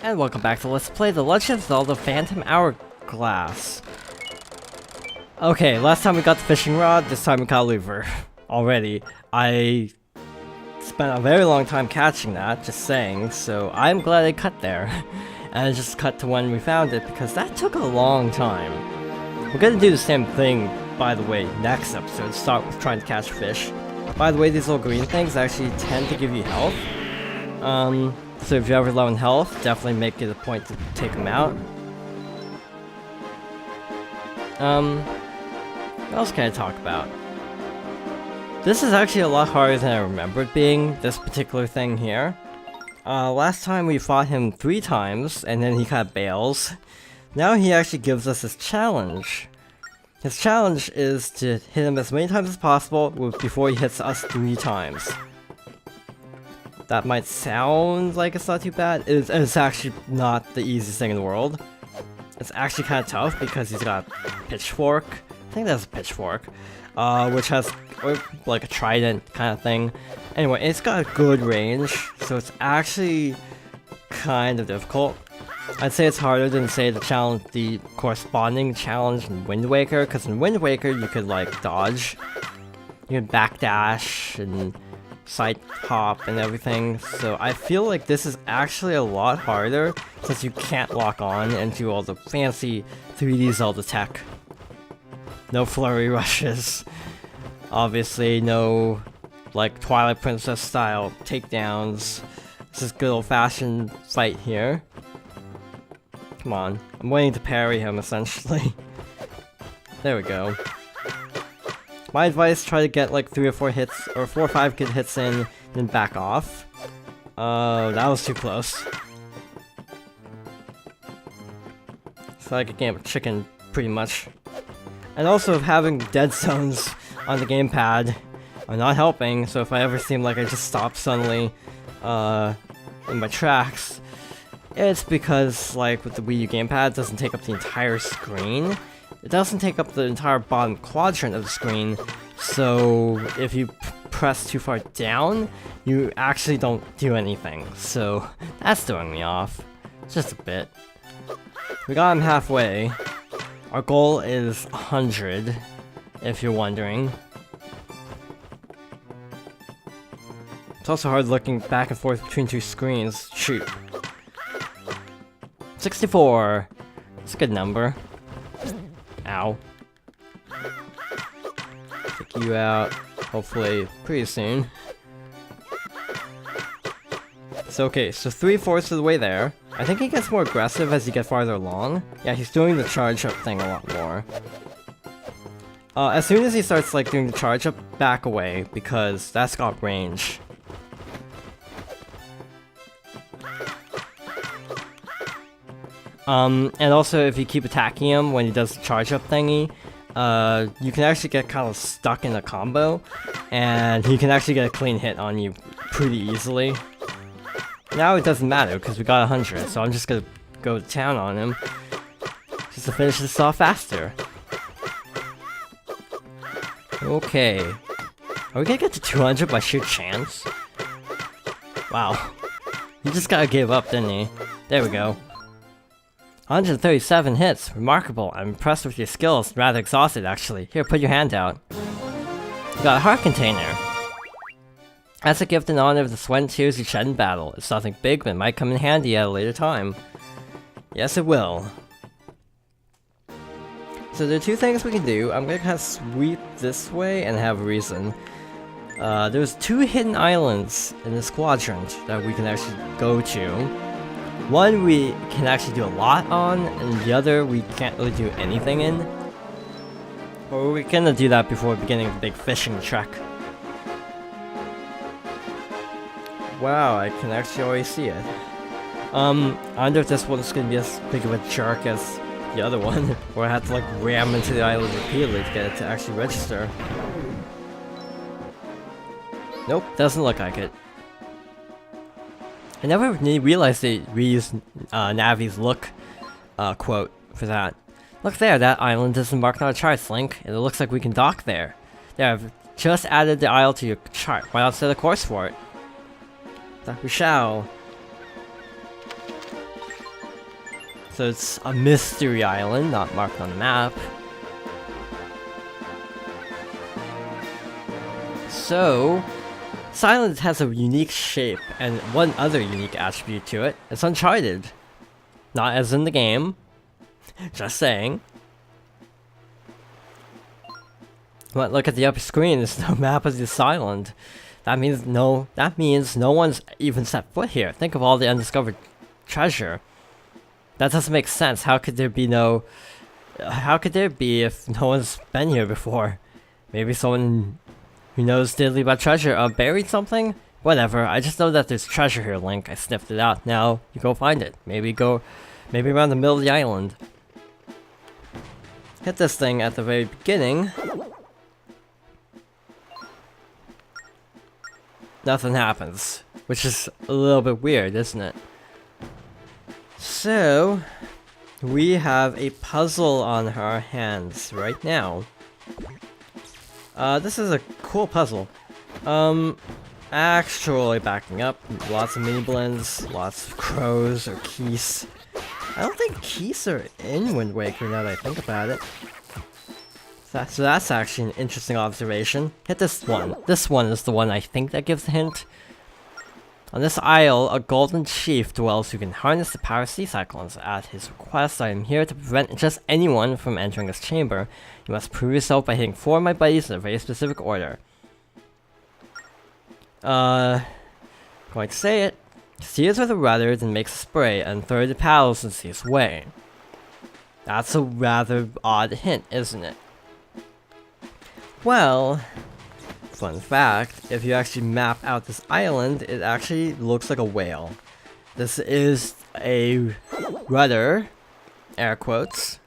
And welcome back to Let's Play The Legend of Zelda Phantom Hourglass. Okay, last time we got the fishing rod, this time we got a lever. Already. I spent a very long time catching that, just saying, so I'm glad I cut there. And I just cut to when we found it, because that took a long time. We're gonna do the same thing, by the way, next episode, start with trying to catch fish. By the way, these little green things actually tend to give you health. So if you're ever low in health, definitely make it a point to take them out. What else can I talk about? This is actually a lot harder than I remembered being, this particular thing here. Last time we fought him 3 times, and then he kind of bails. Now he actually gives us his challenge. His challenge is to hit him as many times as possible before he hits us 3 times. That might sound like it's not too bad. It's actually not the easiest thing in the world. It's actually kind of tough because he's got a pitchfork. I think that's a pitchfork. Which has like a trident kind of thing. Anyway, it's got a good range, so it's actually kind of difficult. I'd say it's harder than, say, the corresponding challenge in Wind Waker, because in Wind Waker you could like dodge, you could backdash and side hop and everything. So I feel like this is actually a lot harder since you can't lock on and do all the fancy 3D Zelda tech. No flurry rushes. Obviously, no like Twilight Princess style takedowns. This is good old-fashioned fight here. Come on, I'm waiting to parry him essentially. There we go. My advice, try to get like 3 or 4 hits, or 4 or 5 good hits in, then back off. That was too close. It's like a game of chicken, pretty much. And also having dead zones on the gamepad are not helping, so if I ever seem like I just stop suddenly in my tracks, it's because, like, with the Wii U gamepad, it doesn't take up the entire screen. It doesn't take up the entire bottom quadrant of the screen, so if you press too far down, you actually don't do anything. So that's throwing me off, just a bit. We got him halfway. Our goal is 100, if you're wondering. It's also hard looking back and forth between 2 screens. Shoot. 64! That's a good number. Ow. Take you out, hopefully, pretty soon. So okay, so 3/4 of the way there. I think he gets more aggressive as you get farther along. Yeah, he's doing the charge up thing a lot more. As soon as he starts like doing the charge up, back away, because that's got range. And also if you keep attacking him when he does the charge up thingy, you can actually get kind of stuck in a combo, and he can actually get a clean hit on you pretty easily. Now it doesn't matter because we got 100, so I'm just gonna go to town on him just to finish this off faster. Okay. Are we gonna get to 200 by sheer chance? Wow. He just gotta give up, didn't he? There we go. 137 hits. Remarkable. I'm impressed with your skills. Rather exhausted, actually. Here, put your hand out. You got a heart container. That's a gift in honor of the sweat and tears you shed in battle. It's nothing big, but it might come in handy at a later time. Yes, it will. So there are 2 things we can do. I'm gonna kind of sweep this way and have a reason. There's 2 hidden islands in this quadrant that we can actually go to. One we can actually do a lot on, and the other we can't really do anything in. Or we're gonna do that before beginning the big fishing trek. Wow, I can actually already see it. I wonder if this one's gonna be as big of a jerk as the other one, where I have to like ram into the island repeatedly to get it to actually register. Nope, doesn't look like it. I never realized they reused Navi's look quote for that. Look there, that island isn't marked on a chart, Link, and it looks like we can dock there. There, I've just added the isle to your chart. Why not set a course for it? That we shall. So it's a mystery island, not marked on the map. So, this island has a unique shape, and one other unique attribute to it. It's uncharted. Not as in the game. Just saying. But look at the upper screen, there's no map of this island. That means no one's even set foot here. Think of all the undiscovered treasure. That doesn't make sense. How could there be if no one's been here before? Maybe someone who knows diddly about treasure buried something? Whatever, I just know that there's treasure here, Link. I sniffed it out. Now, you go find it. Maybe around the middle of the island. Hit this thing at the very beginning. Nothing happens, which is a little bit weird, isn't it? So, we have a puzzle on our hands right now. This is a cool puzzle. Actually backing up, lots of mini blends, lots of crows or keys. I don't think keys are in Wind Waker now that I think about it. So that's actually an interesting observation. Hit this one. This one is the one I think that gives a hint. On this isle, a golden chief dwells who can harness the power of sea cyclones. At his request, I am here to prevent just anyone from entering this chamber. You must prove yourself by hitting 4 of my buddies in a very specific order. Going to say it. Steers with a rudder, then makes a spray, and throw the paddles and sees way. That's a rather odd hint, isn't it? Well, fun fact, if you actually map out this island, it actually looks like a whale. This is a rudder, air quotes.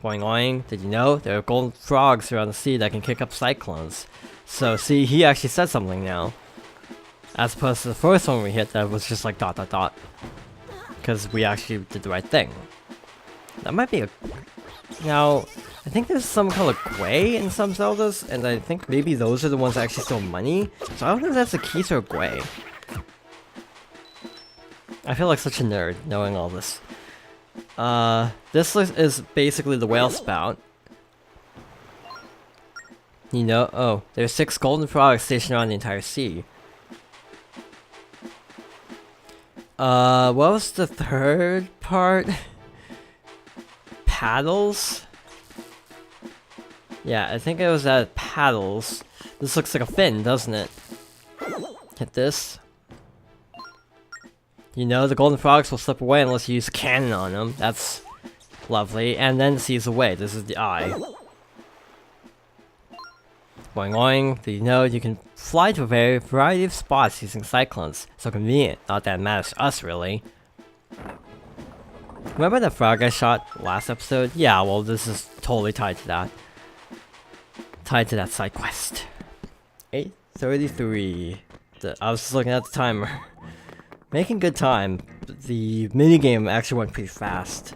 Boing boing, did you know? There are golden frogs around the sea that can kick up cyclones. So see, he actually said something now. As opposed to the first one we hit that was just like ... Because we actually did the right thing. That might be a... Now, I think there's some kind of Gwei in some Zeldas, and I think maybe those are the ones that actually steal money. So I don't think that's a Keys or a Gwei. I feel like such a nerd knowing all this. This is basically the whale spout. You know, oh, there's 6 golden frogs stationed around the entire sea. What was the third part? Paddles? Yeah, I think it was at paddles. This looks like a fin, doesn't it? Hit this. You know, the golden frogs will slip away unless you use a cannon on them. That's lovely. And then sees away. This is the eye. Boing boing. Did you know you can fly to a variety of spots using cyclones? So convenient. Not that it matters to us, really. Remember that frog I shot last episode? Yeah, well, this is totally tied to that. Tied to that side quest. 8:33. I was just looking at the timer. Making good time. The minigame actually went pretty fast.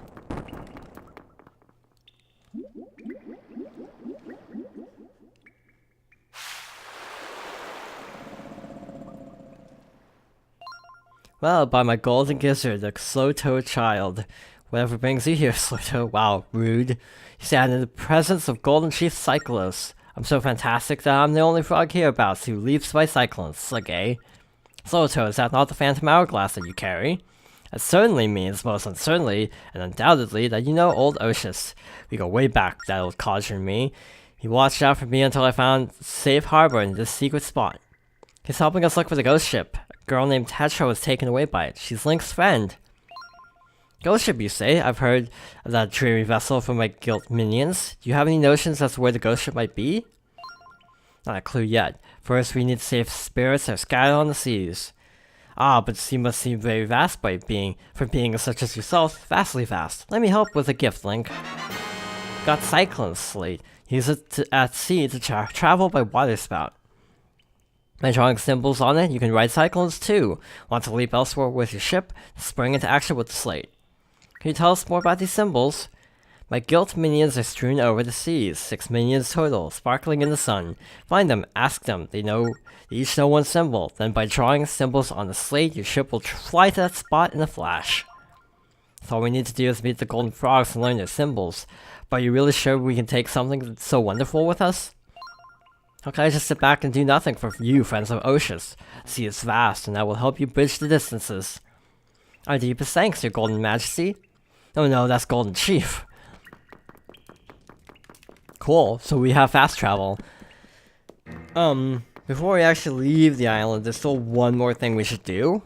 Well, by my golden gizzard, the slow-toed child. Whatever brings you here, slow-toed. Wow, rude. You stand in the presence of Golden Chief Cyclos. I'm so fantastic that I'm the only frog hereabouts who leaps by cyclones. Slick, eh? Slow-toed, is that not the phantom hourglass that you carry? That certainly means, most uncertainly, and undoubtedly, that you know old Oshus. We go way back, that old codger and me. He watched out for me until I found safe harbor in this secret spot. He's helping us look for the ghost ship. A girl named Tetra was taken away by it. She's Link's friend. Ghost ship, you say? I've heard of that dreary vessel from my guild minions. Do you have any notions as to where the ghost ship might be? Not a clue yet. First, we need to save spirits that are scattered on the seas. Ah, but you must seem very vast for being such as yourself, vastly vast. Let me help with a gift, Link. Got Cyclone Slate. Use it at sea to travel by waterspout. By drawing symbols on it, you can ride cyclones too. Want to leap elsewhere with your ship? Spring into action with the Slate. Can you tell us more about these symbols? My guilt minions are strewn over the seas, 6 minions total, sparkling in the sun. Find them, ask them, they each know one symbol. Then by drawing symbols on the slate, your ship will fly to that spot in a flash. So all we need to do is meet the golden frogs and learn their symbols. But are you really sure we can take something so wonderful with us? How can I just sit back and do nothing for you, friends of Oceus? The sea is vast, and I will help you bridge the distances. Our deepest thanks, your golden majesty. Oh no, that's golden chief. Cool, so we have fast travel. Before we actually leave the island, there's still one more thing we should do.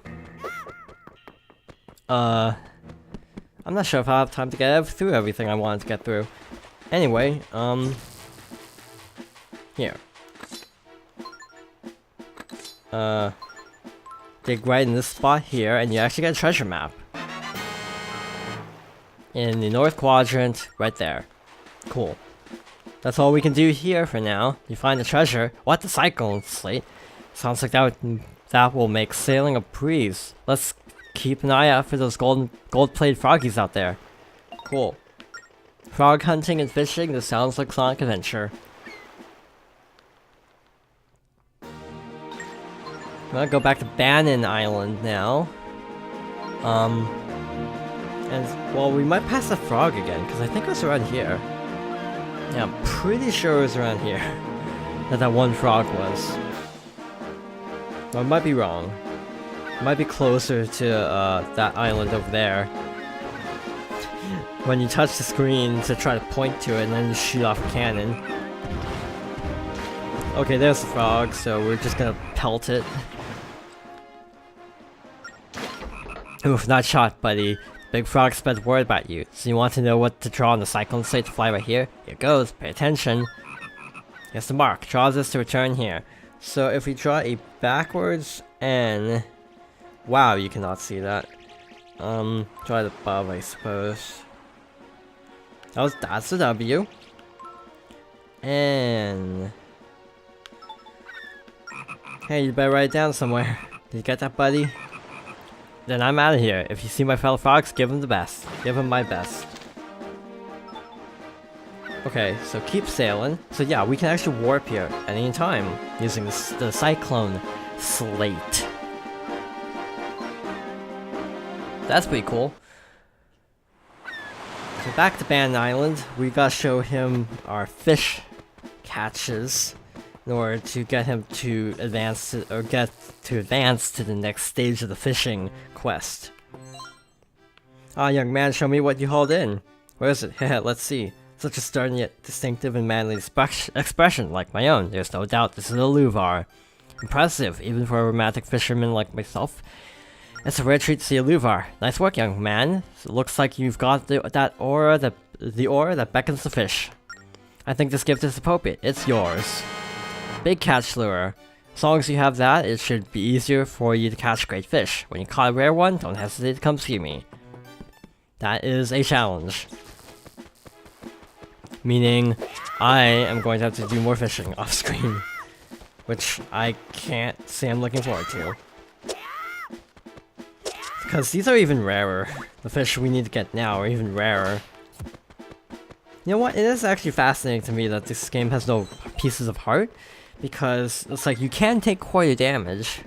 I'm not sure if I'll have time to get through everything I wanted to get through. Anyway, here. Dig right in this spot here, and you actually get a treasure map. In the north quadrant, right there. Cool. That's all we can do here for now. You find the treasure. What? The Cyclone Slate? Sounds like that will make sailing a breeze. Let's keep an eye out for those gold-plated froggies out there. Cool. Frog hunting and fishing, this sounds like Sonic Adventure. I'm gonna go back to Bannon Island now. And, well, we might pass the frog again, because I think it was around here. Yeah, I'm pretty sure it was around here that one frog was. I might be wrong. It might be closer to that island over there. When you touch the screen to try to point to it and then you shoot off a cannon. Okay, there's the frog, so we're just gonna pelt it. Oof, not shot, buddy. Big frog spread word about you, so you want to know what to draw on the Cyclone Slate to fly right here? Here goes, pay attention. Here's the mark, draw this to return here. So if we draw a backwards N... Wow, you cannot see that. Draw it above, I suppose. That's a W. And... Hey, you better write it down somewhere. Did you get that, buddy? Then I'm out of here. If you see my fellow frogs, give them the best. Give them my best. Okay, so keep sailing. So yeah, we can actually warp here at any time using the Cyclone Slate. That's pretty cool. So back to Bannon Island, we gotta show him our fish catches in order to get him to advance to, advance to the next stage of the fishing quest. Ah, young man, show me what you hauled in. Where is it? Let's see. Such a stern yet distinctive and manly expression like my own. There's no doubt this is a luvar. Impressive, even for a romantic fisherman like myself. It's a rare treat to see a luvar. Nice work, young man. It looks like you've got the aura that beckons the fish. I think this gift is appropriate. It's yours. Big catch lure. As long as you have that, it should be easier for you to catch great fish. When you caught a rare one, don't hesitate to come see me. That is a challenge. Meaning, I am going to have to do more fishing off screen. Which I can't say I'm looking forward to. Because these are even rarer. The fish we need to get now are even rarer. You know what? It is actually fascinating to me that this game has no pieces of heart. Because it's like you can take quite a damage,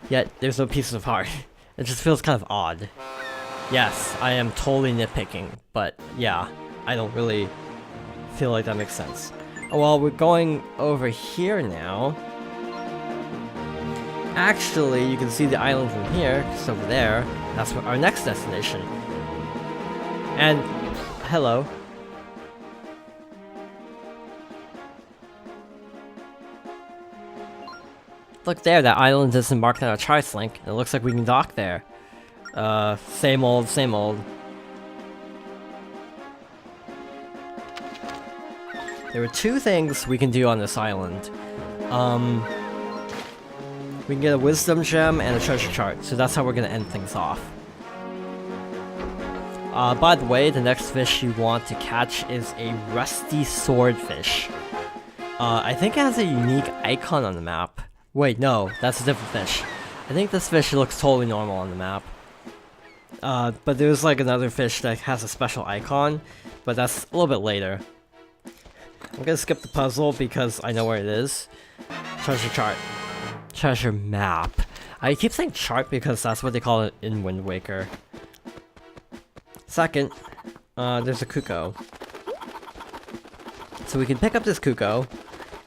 yet there's no pieces of heart. It just feels kind of odd. Yes, I am totally nitpicking, but yeah, I don't really feel like that makes sense. Well, we're going over here now. Actually, you can see the island from here, just over there. That's our next destination. And, hello. Look there, that island isn't marked on our charts link. It looks like we can dock there. Same old, same old. There were two things we can do on this island. We can get a wisdom gem and a treasure chart, so that's how we're gonna end things off. By the way, the next fish you want to catch is a rusty swordfish. I think it has a unique icon on the map. Wait, no, that's a different fish. I think this fish looks totally normal on the map. But there's like another fish that has a special icon, but that's a little bit later. I'm gonna skip the puzzle because I know where it is. Treasure chart. Treasure map. I keep saying chart because that's what they call it in Wind Waker. Second, there's a Kuko. So we can pick up this Kuko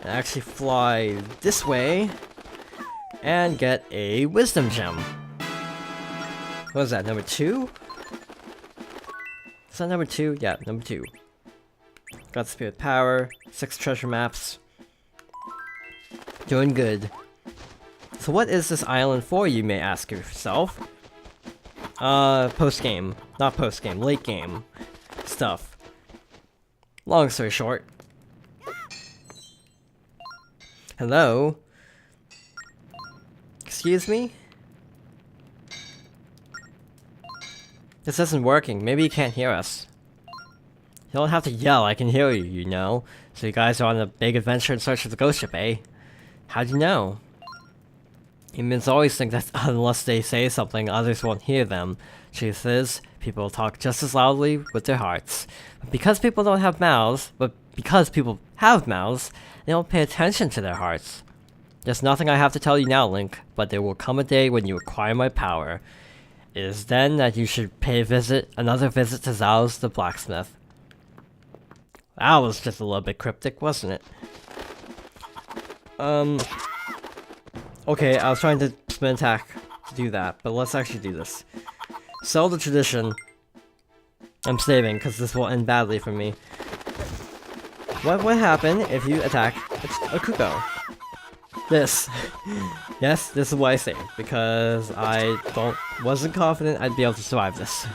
and actually fly this way and get a Wisdom Gem. What is that, number 2? Is that number 2? Yeah, number 2. Got Spirit Power, 6 treasure maps. Doing good. So what is this island for, you may ask yourself? Post-game. Not post-game, late game stuff. Long story short. Hello? Excuse me? This isn't working. Maybe you can't hear us. You don't have to yell, I can hear you, you know. So you guys are on a big adventure in search of the ghost ship, eh? How'd you know? Humans always think that unless they say something, others won't hear them. Truth is, people talk just as loudly with their hearts. But because people don't have mouths, because people have mouths, they don't pay attention to their hearts. There's nothing I have to tell you now, Link, but there will come a day when you acquire my power. It is then that you should pay another visit to Zhao's the blacksmith. That was just a little bit cryptic, wasn't it? Okay, I was trying to spin attack to do that, but let's actually do this. Zelda tradition. I'm saving, because this will end badly for me. What would happen if you attack a Kuko? This. Yes, this is why I saved, because I wasn't confident I'd be able to survive this.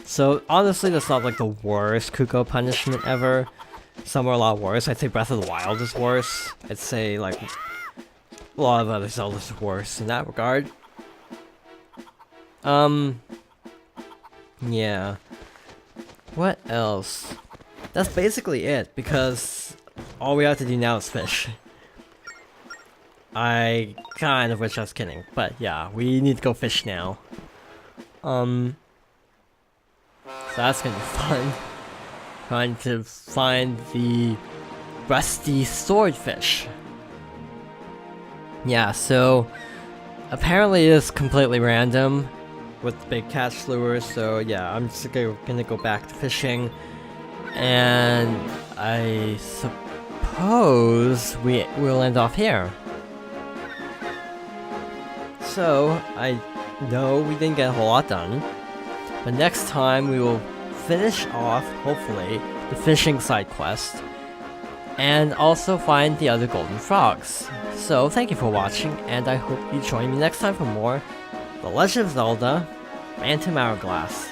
So, honestly, that's not like the worst Kuko punishment ever. Some are a lot worse. I'd say Breath of the Wild is worse. I'd say, like, a lot of other Zeldas are worse in that regard. Yeah. What else? That's basically it, because all we have to do now is fish. I kind of wish I was kidding, but yeah, we need to go fish now. So that's gonna be fun. Trying to find the rusty swordfish. Yeah, so apparently it is completely random with the big catch lures, so yeah, I'm just gonna go back to fishing. And I suppose we will end off here. So, I know we didn't get a whole lot done, but next time we will finish off, hopefully, the fishing side quest, and also find the other golden frogs. So, thank you for watching, and I hope you join me next time for more The Legend of Zelda: Phantom Hourglass.